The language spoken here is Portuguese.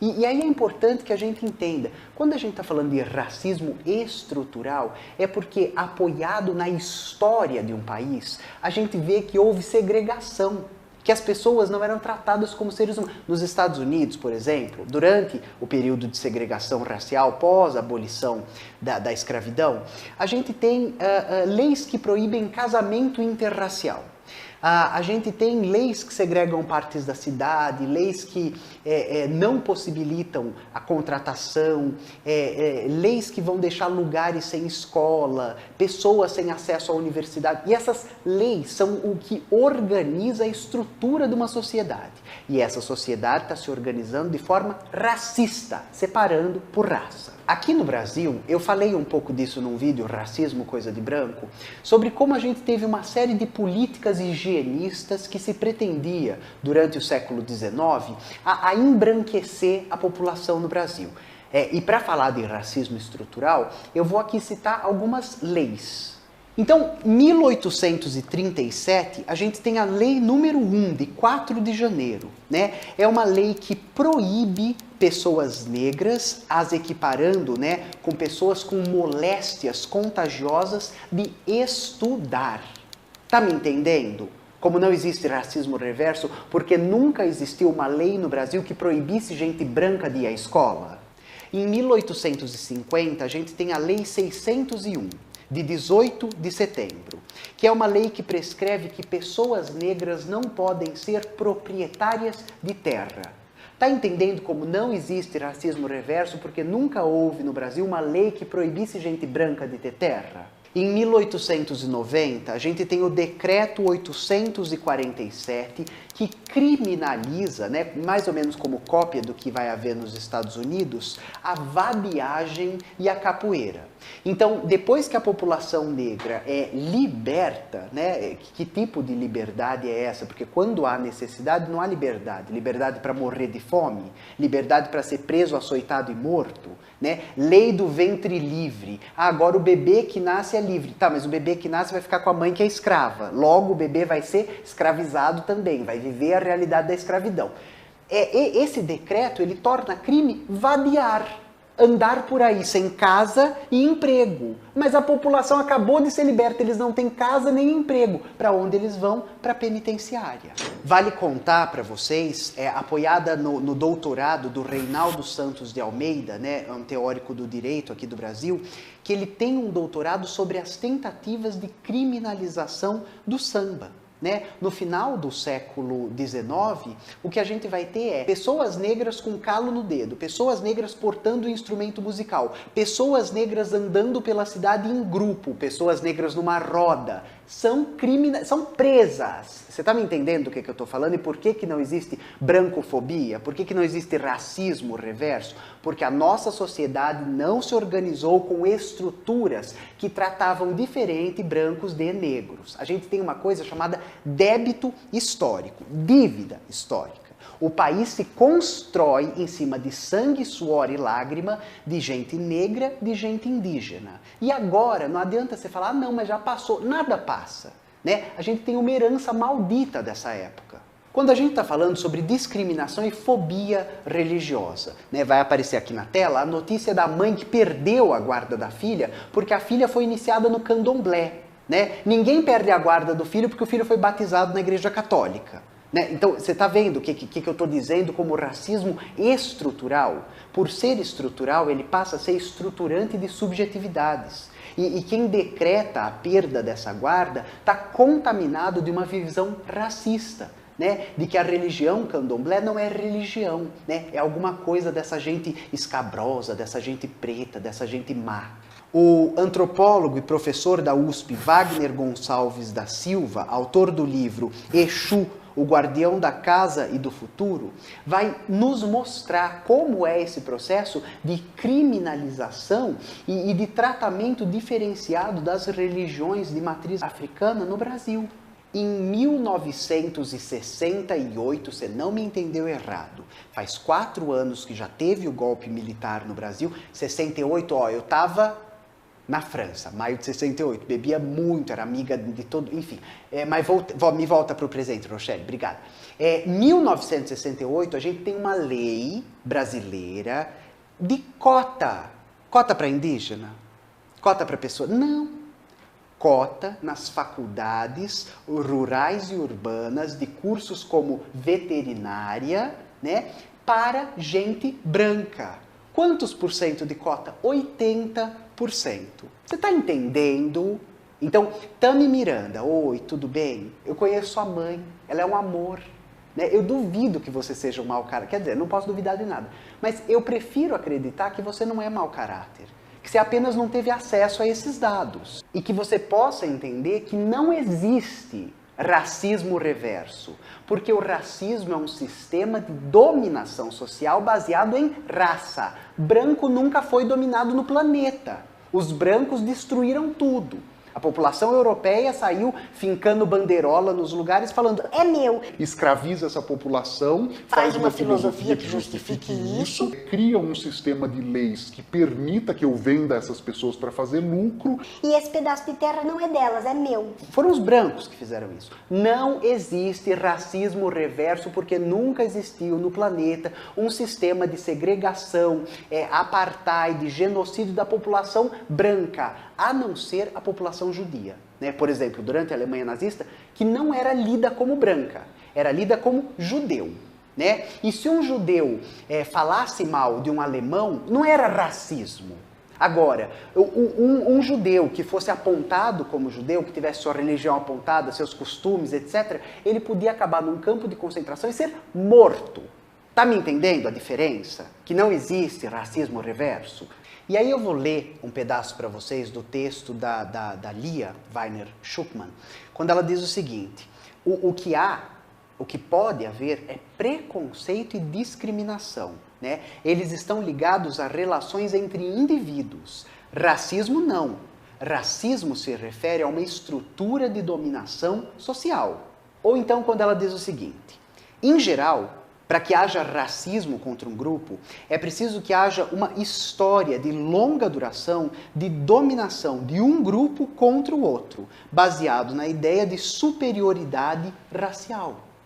E aí é importante que a gente entenda, quando a gente está falando de racismo estrutural, é porque apoiado na história de um país, a gente vê que houve segregação, que as pessoas não eram tratadas como seres humanos. Nos Estados Unidos, por exemplo, durante o período de segregação racial, pós a abolição da escravidão, a gente tem leis que proíbem casamento interracial. A gente tem leis que segregam partes da cidade, leis que não possibilitam a contratação, leis que vão deixar lugares sem escola, pessoas sem acesso à universidade. E essas leis são o que organiza a estrutura de uma sociedade. E essa sociedade está se organizando de forma racista, separando por raça. Aqui no Brasil, eu falei um pouco disso num vídeo, Racismo, Coisa de Branco, sobre como a gente teve uma série de políticas higienistas que se pretendia, durante o século XIX, a embranquecer a população no Brasil. E para falar de racismo estrutural, eu vou aqui citar algumas leis. Então, 1837, a gente tem a Lei número 1, de 4 de janeiro, né? É uma lei que proíbe pessoas negras, as equiparando, né, com pessoas com moléstias contagiosas, de estudar. Tá me entendendo? Como não existe racismo reverso, porque nunca existiu uma lei no Brasil que proibisse gente branca de ir à escola. Em 1850, a gente tem a Lei 601. De 18 de setembro, que é uma lei que prescreve que pessoas negras não podem ser proprietárias de terra. Está entendendo como não existe racismo reverso porque nunca houve no Brasil uma lei que proibisse gente branca de ter terra? Em 1890, a gente tem o Decreto 847, que criminaliza, né, mais ou menos como cópia do que vai haver nos Estados Unidos, a vadiagem e a capoeira. Então, depois que a população negra é liberta, né, que tipo de liberdade é essa? Porque quando há necessidade, não há liberdade. Liberdade para morrer de fome, liberdade para ser preso, açoitado e morto, né? Lei do ventre livre. Ah, agora o bebê que nasce é livre. Tá, mas o bebê que nasce vai ficar com a mãe que é escrava. Logo o bebê vai ser escravizado também, vai viver a realidade da escravidão. Esse decreto, ele torna crime vadiar. Andar por aí sem casa e emprego. Mas a população acabou de ser liberta, eles não têm casa nem emprego. Para onde eles vão? Para a penitenciária. Vale contar para vocês, apoiada no doutorado do Reinaldo Santos de Almeida, né, um teórico do direito aqui do Brasil, que ele tem um doutorado sobre as tentativas de criminalização do samba. Né? No final do século XIX, o que a gente vai ter é pessoas negras com calo no dedo, pessoas negras portando instrumento musical, pessoas negras andando pela cidade em grupo, pessoas negras numa roda, são presas. Você está me entendendo o que eu estou falando e por que não existe brancofobia? Por que não existe racismo reverso? Porque a nossa sociedade não se organizou com estruturas que tratavam diferente brancos de negros. A gente tem uma coisa chamada débito histórico, dívida histórica. O país se constrói em cima de sangue, suor e lágrima de gente negra, de gente indígena. E agora, não adianta você falar, não, mas já passou. Nada passa, né? A gente tem uma herança maldita dessa época. Quando a gente está falando sobre discriminação e fobia religiosa, né, vai aparecer aqui na tela a notícia da mãe que perdeu a guarda da filha porque a filha foi iniciada no candomblé. Né? Ninguém perde a guarda do filho porque o filho foi batizado na igreja católica. Né? Então, você está vendo o que eu estou dizendo como racismo estrutural? Por ser estrutural, ele passa a ser estruturante de subjetividades. E quem decreta a perda dessa guarda está contaminado de uma visão racista. Né, de que a religião candomblé não é religião, né, é alguma coisa dessa gente escabrosa, dessa gente preta, dessa gente má. O antropólogo e professor da USP, Wagner Gonçalves da Silva, autor do livro Exu, o Guardião da Casa e do Futuro, vai nos mostrar como é esse processo de criminalização e de tratamento diferenciado das religiões de matriz africana no Brasil. Em 1968, você não me entendeu errado, faz 4 anos que já teve o golpe militar no Brasil, 68, eu estava na França, maio de 68. Bebia muito, era amiga de todo, enfim. Mas me volta para o presente, Rochelle, obrigada. 1968, a gente tem uma lei brasileira de cota. Cota para indígena? Cota para pessoa? Não. Cota nas faculdades rurais e urbanas de cursos como veterinária, né, para gente branca. Quantos por cento de cota? 80%. Você está entendendo? Então, Tami Miranda, oi, tudo bem? Eu conheço sua mãe, ela é um amor. Né? Eu duvido que você seja um mau caráter. Quer dizer, não posso duvidar de nada. Mas eu prefiro acreditar que você não é mau caráter. Que você apenas não teve acesso a esses dados. E que você possa entender que não existe racismo reverso. Porque o racismo é um sistema de dominação social baseado em raça. Branco nunca foi dominado no planeta. Os brancos destruíram tudo. A população europeia saiu fincando bandeirola nos lugares falando, é meu. Escraviza essa população, faz uma filosofia que justifique isso, cria um sistema de leis que permita que eu venda essas pessoas para fazer lucro. E esse pedaço de terra não é delas, é meu. Foram os brancos que fizeram isso. Não existe racismo reverso porque nunca existiu no planeta um sistema de segregação, apartheid, genocídio da população branca, a não ser a população judia. Né? Por exemplo, durante a Alemanha nazista, que não era lida como branca, era lida como judeu. Né? E se um judeu falasse mal de um alemão, não era racismo. Agora, um judeu que fosse apontado como judeu, que tivesse sua religião apontada, seus costumes, etc., ele podia acabar num campo de concentração e ser morto. Tá me entendendo a diferença? Que não existe racismo reverso? E aí eu vou ler um pedaço para vocês do texto da Lia Weiner Schuckmann, quando ela diz o seguinte, o que pode haver é preconceito e discriminação. Né? Eles estão ligados a relações entre indivíduos. Racismo não. Racismo se refere a uma estrutura de dominação social. Ou então quando ela diz o seguinte, em geral, para que haja racismo contra um grupo, é preciso que haja uma história de longa duração de dominação de um grupo contra o outro, baseado na ideia de superioridade racial.